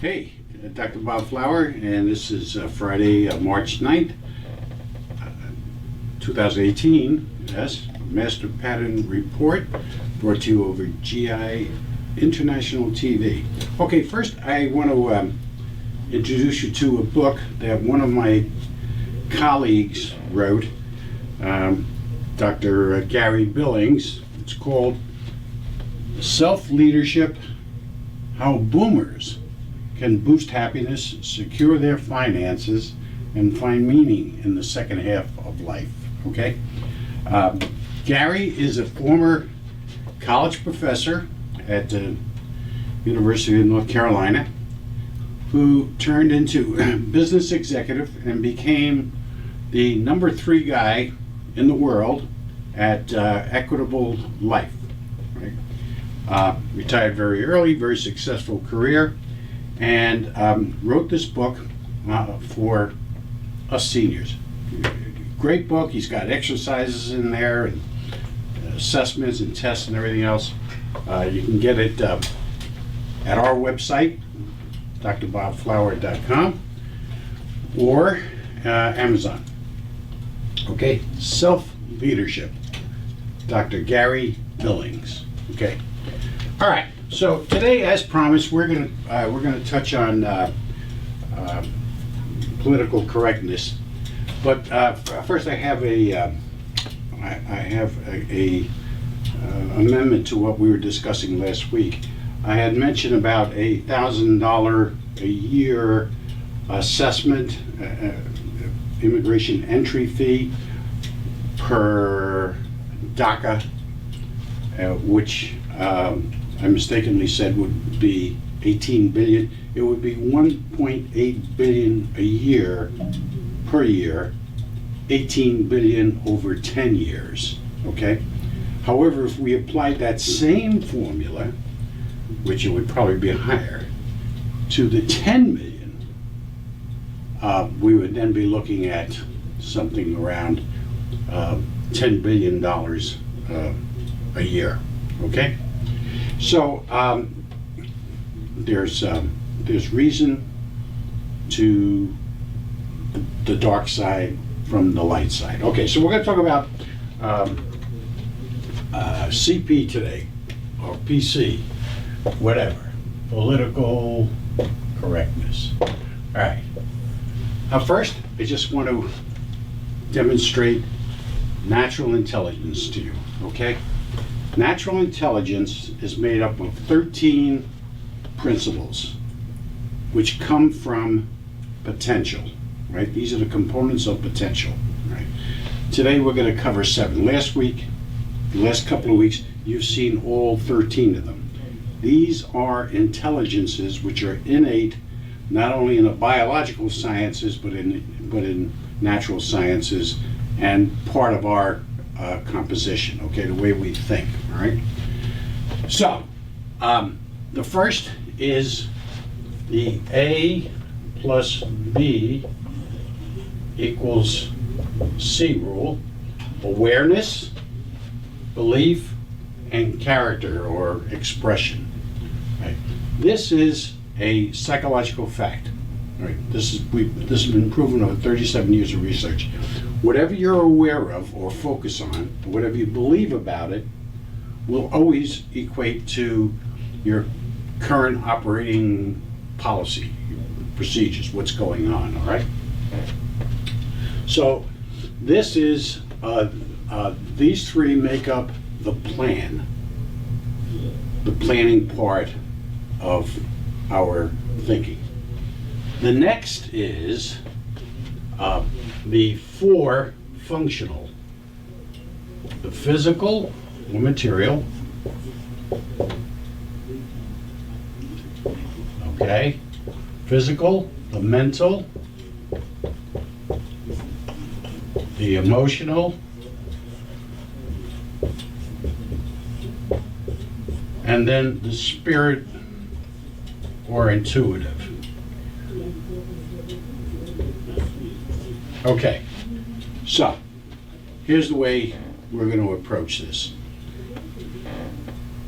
Hey, Dr. Bob Flower, and this is Friday, March 9th, 2018. Yes, Master Pattern Report brought to you over GI International TV. Okay, first I want to introduce you to a book that one of my colleagues wrote, Dr. Gary Billings. It's called Self-Leadership: How Boomers Can Boost Happiness, Secure Their Finances, and Find Meaning in the Second Half of Life. Okay? Gary is a former college professor at the University of North Carolina who turned into business executive and became the number 3 guy in the world at Equitable Life. Right? Retired very early, very successful career, and wrote this book for us seniors. Great book. He's got exercises in there and assessments and tests and everything else. You can get it at our website, drbobflower.com, or Amazon. Okay, Self-Leadership, Dr. Gary Billings. Okay, all right. So today, as promised, we're gonna touch on political correctness. But first, I have a amendment to what we were discussing last week. I had mentioned about a $1,000 a year assessment, immigration entry fee per DACA, which I mistakenly said would be 18 billion. It would be 1.8 billion a year per year, 18 billion over 10 years. Okay. However, if we applied that same formula, which it would probably be higher, to the 10 million, we would then be looking at something around $10 billion a year. Okay. So there's reason to the dark side from the light side. Okay, so we're going to talk about CP today, or PC, whatever, political correctness. All right. First, I just want to demonstrate natural intelligence to you. Okay. Natural intelligence is made up of 13 principles which come from potential, right? These are the components of potential, right? Today we're going to cover 7. Last week, the last couple of weeks, you've seen all 13 of them. These are intelligences which are innate not only in the biological sciences but in natural sciences and part of our composition, okay, the way we think, all right? So, the first is the A plus B equals C rule: awareness, belief, and character or expression. Right? This is a psychological fact. Right? This has been proven over 37 years of research. Whatever you're aware of or focus on, whatever you believe about it, will always equate to your current operating policy, procedures, what's going on, all right? So this is, these 3 make up the plan, the planning part of our thinking. The next is the 4 functional: the physical or material, okay, physical, the mental, the emotional, and then the spirit or intuitive. Okay, so here's the way we're going to approach this.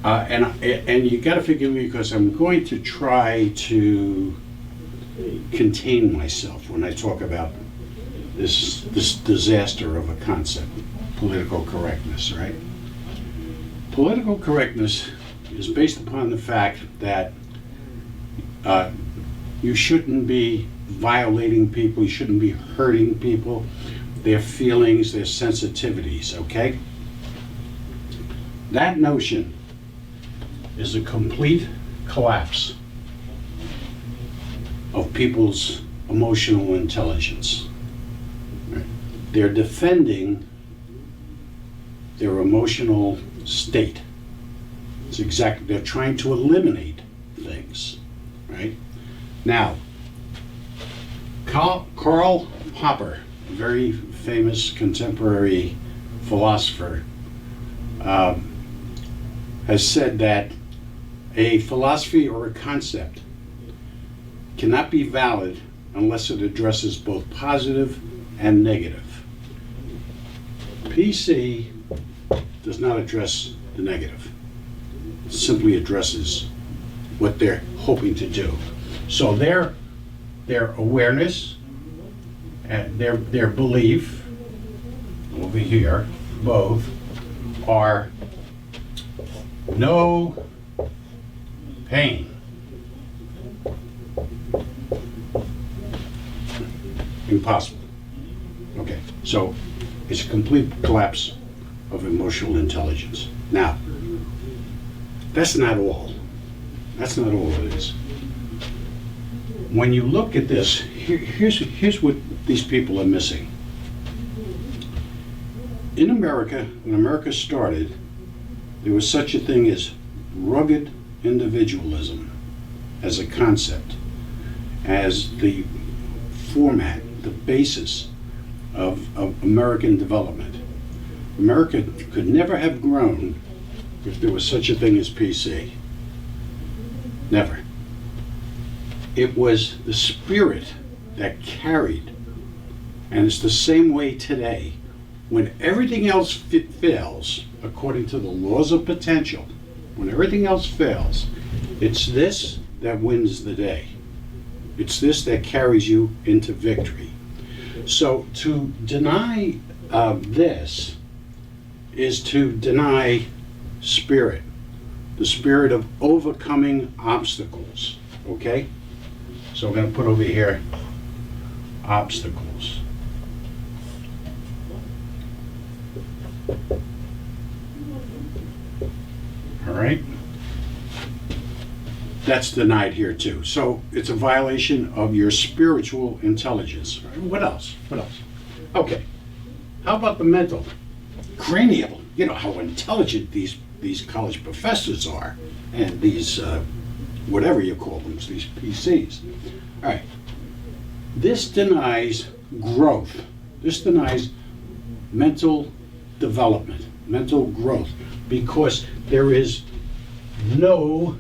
And you got to forgive me because I'm going to try to contain myself when I talk about this disaster of a concept, political correctness, right? Political correctness is based upon the fact that you shouldn't be violating people, you shouldn't be hurting people, their feelings, their sensitivities, okay? That notion is a complete collapse of people's emotional intelligence. Right? They're defending their emotional state. It's exactly, they're trying to eliminate things, right? Now, Karl Popper, a very famous contemporary philosopher, has said that a philosophy or a concept cannot be valid unless it addresses both positive and negative. PC does not address the negative. It simply addresses what they're hoping to do. So their awareness and their belief over here, both, are no pain. Impossible. Okay, so it's a complete collapse of emotional intelligence. Now, that's not all. That's not all it is. When you look at this, here's what these people are missing. In America, when America started, there was such a thing as rugged individualism as a concept, as the format, the basis of American development. America could never have grown if there was such a thing as PC. Never. It was the spirit that carried, and it's the same way today. When everything else fails, according to the laws of potential, when everything else fails, it's this that wins the day. It's this that carries you into victory. So to deny this is to deny spirit, the spirit of overcoming obstacles, okay? So we're going to put over here obstacles. All right? That's denied here too. So it's a violation of your spiritual intelligence. What else? What else? Okay. How about the mental? Cranial. You know how intelligent these college professors are, and these whatever you call them, these PCs. All right. This denies growth. This denies mental development, mental growth, because there is no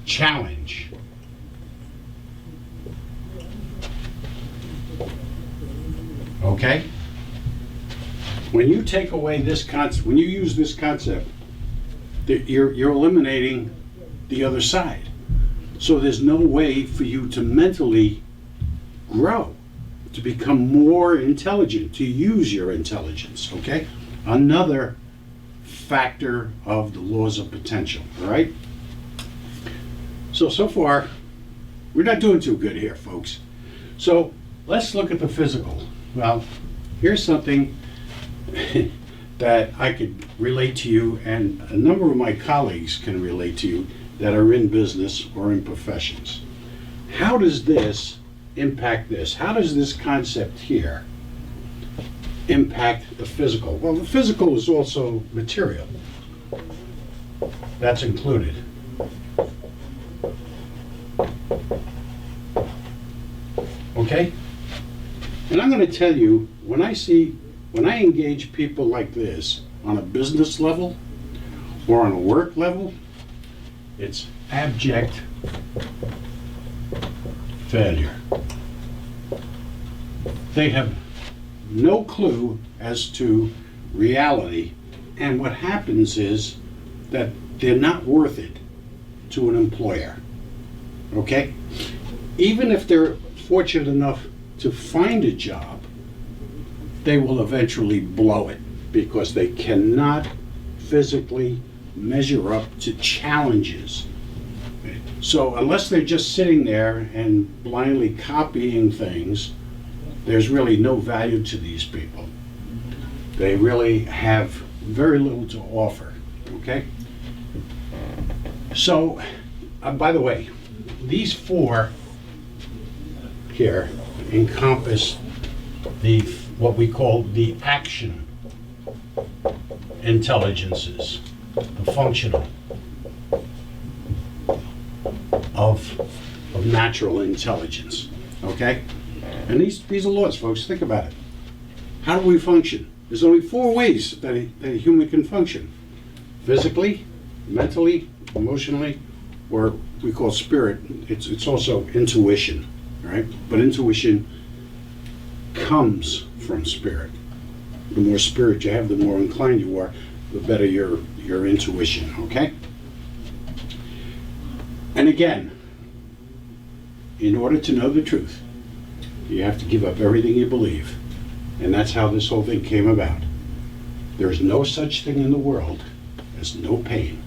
challenge. Okay? When you take away this concept, when you use this concept, you're eliminating the other side. So there's no way for you to mentally grow, to become more intelligent, to use your intelligence, okay? Another factor of the laws of potential, all right? So far, we're not doing too good here, folks. So let's look at the physical. Well, here's something that I could relate to you, and a number of my colleagues can relate to you that are in business or in professions. How does this impact this? How does this concept here impact the physical? Well, the physical is also material. That's included. Okay? And I'm going to tell you, when I engage people like this on a business level or on a work level, it's abject failure. They have no clue as to reality, and what happens is that they're not worth it to an employer. Okay? even if they're fortunate enough to find a job, they will eventually blow it because they cannot physically measure up to challenges. So unless they're just sitting there and blindly copying things, there's really no value to these people. They really have very little to offer, okay? So, by the way, these four here encompass what we call the action intelligences, the functional of natural intelligence, okay? And these are laws, folks. Think about it. How do we function? There's only four ways that a human can function: physically, mentally, emotionally, or we call spirit. It's also intuition, right? But intuition comes from spirit. The more spirit you have, the more inclined you are, the better your intuition, okay? And again, in order to know the truth, you have to give up everything you believe. And that's how this whole thing came about. There's no such thing in the world as no pain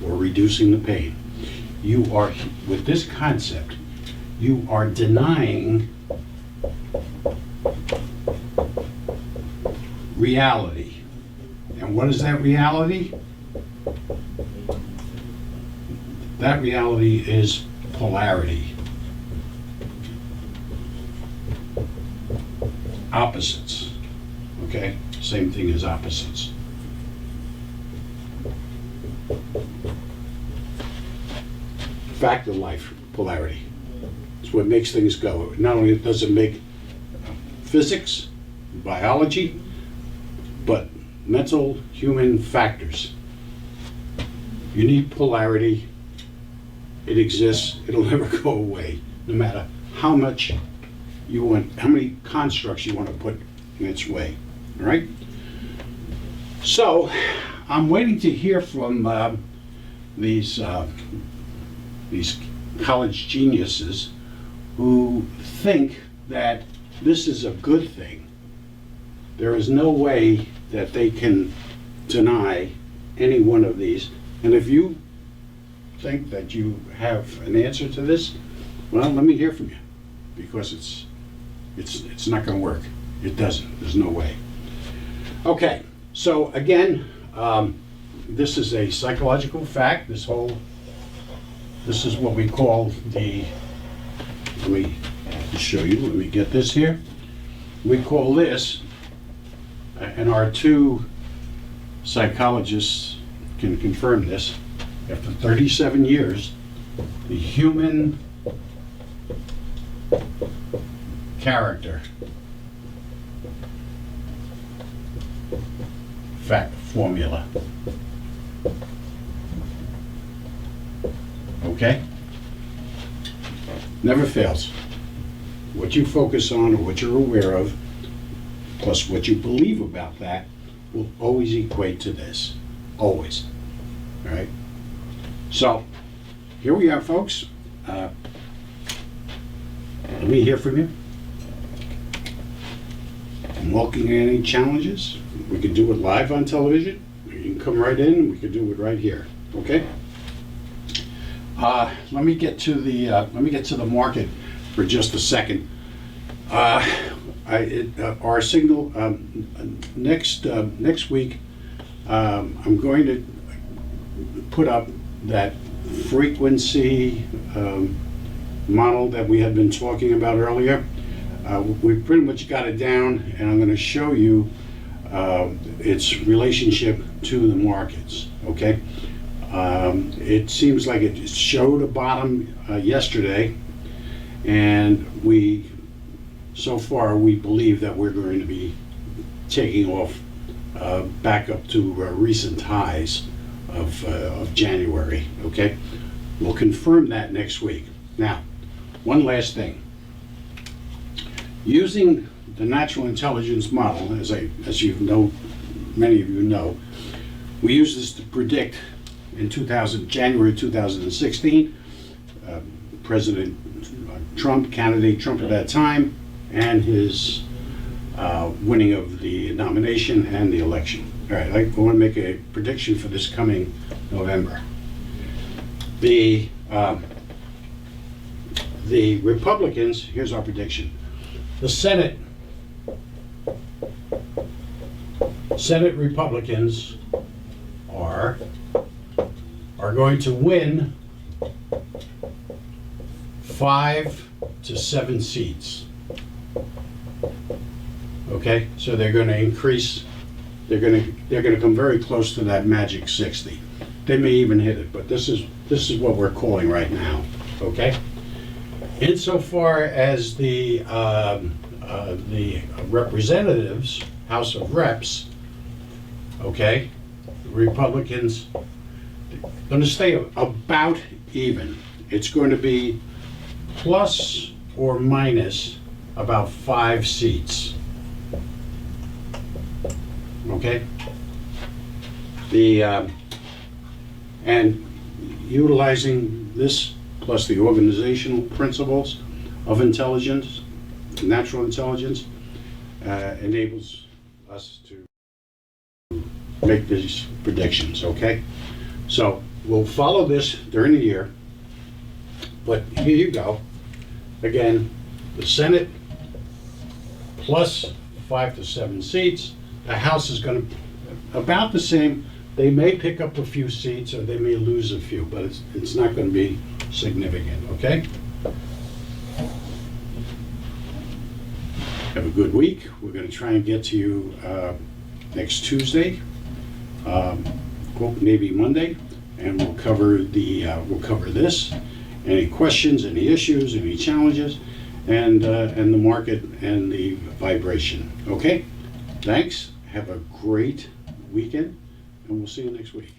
or reducing the pain. You are, with this concept, you are denying reality. And what is that reality? That reality is polarity. Opposites. Okay? Same thing as opposites. Fact of life, polarity. It's what makes things go. Not only does it make physics, biology, but mental human factors. You need polarity. It exists. It'll never go away, no matter how much you want, how many constructs you want to put in its way. All right? So, I'm waiting to hear from these college geniuses who think that this is a good thing. There is no way that they can deny any one of these. And if you think that you have an answer to this, well, let me hear from you, because it's not going to work. It doesn't. There's no way. Okay, so again, this is a psychological fact. This is what we call the, let me show you, let me get this here. We call this, and our two psychologists can confirm this, after 37 years, the human character formula. Okay? Never fails. What you focus on or what you're aware of, plus what you believe about that, will always equate to this. Always. All right? So, here we are, folks. Let me hear from you. I'm welcoming any challenges. We can do it live on television. You can come right in. We can do it right here. Okay? Let me get to the market for just a second. Our signal next week. I'm going to put up that frequency model that we had been talking about earlier. We pretty much got it down, and I'm going to show you its relationship to the markets. Okay, it seems like it showed a bottom yesterday, and so far we believe that we're going to be taking off back up to recent highs of January. Okay, we'll confirm that next week. Now, one last thing. Using the natural intelligence model, as you know, many of you know, we use this to predict in January 2016, President Trump, candidate Trump at that time, and his winning of the nomination and the election. All right, I want to make a prediction for this coming November. The Republicans, here's our prediction. The Senate Republicans are going to win 5 to 7 seats. Okay, so they're going to increase. They're going to come very close to that magic 60. They may even hit it, but this is what we're calling right now. Okay. Insofar as the representatives, House of Reps, okay, the Republicans going to stay about even. It's going to be plus or minus about 5 seats. Okay. And utilizing this plus the organizational principles of intelligence, natural intelligence, enables us to make these predictions, okay? So we'll follow this during the year, but here you go. Again, the Senate plus 5 to 7 seats. The House is going to about the same. They may pick up a few seats or they may lose a few, but it's not going to be significant, okay? Have a good week. We're going to try and get to you next Tuesday, maybe Monday, and we'll cover this. Any questions, any issues, any challenges, and the market and the vibration. Okay? Thanks. Have a great weekend, and we'll see you next week.